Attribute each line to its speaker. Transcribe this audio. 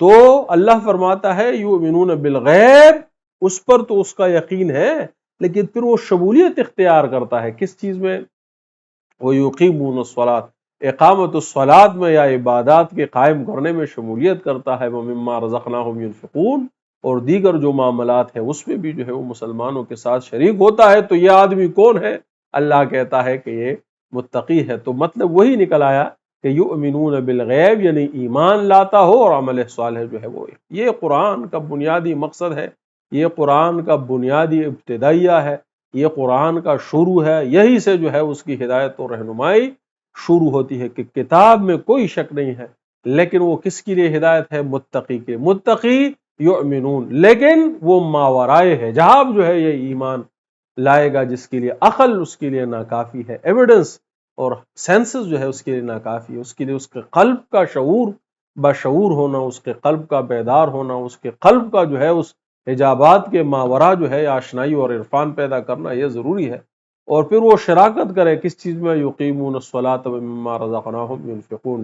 Speaker 1: تو اللہ فرماتا ہے یؤمنون بالغیب، اس پر تو اس کا یقین ہے، لیکن پھر وہ شمولیت اختیار کرتا ہے کس چیز میں؟ وہ یقیمون الصلاۃ، اقامت الصلاۃ میں یا عبادات کے قائم کرنے میں شمولیت کرتا ہے، ومما رزقناہم ينفقون، اور دیگر جو معاملات ہیں اس میں بھی جو ہے وہ مسلمانوں کے ساتھ شریک ہوتا ہے۔ تو یہ آدمی کون ہے؟ اللہ کہتا ہے کہ یہ متقی ہے۔ تو مطلب وہی نکل آیا کہ یؤمنون بالغیب، یعنی ایمان لاتا ہو اور عمل صالح جو ہے وہ۔ یہ قرآن کا بنیادی مقصد ہے، یہ قرآن کا بنیادی ابتدائیہ ہے، یہ قرآن کا شروع ہے، یہی سے جو ہے اس کی ہدایت اور رہنمائی شروع ہوتی ہے کہ کتاب میں کوئی شک نہیں ہے، لیکن وہ کس کے لیے ہدایت ہے؟ متقی کے۔ متقی یؤمنون، لیکن وہ ماورائے حجاب جو ہے یہ ایمان لائے گا جس کے لیے عقل اس کے لیے ناکافی ہے، ایویڈنس اور سینسز جو ہے اس کے لیے ناکافی ہے، اس کے لیے اس کے قلب کا شعور بشعور ہونا، اس کے قلب کا بیدار ہونا، اس کے قلب کا جو ہے اس حجابات کے ماورا جو ہے آشنائی اور عرفان پیدا کرنا یہ ضروری ہے۔ اور پھر وہ شراکت کرے کس چیز میں؟ یقیمون الصلاۃ ومما رزقناہم ينفقون۔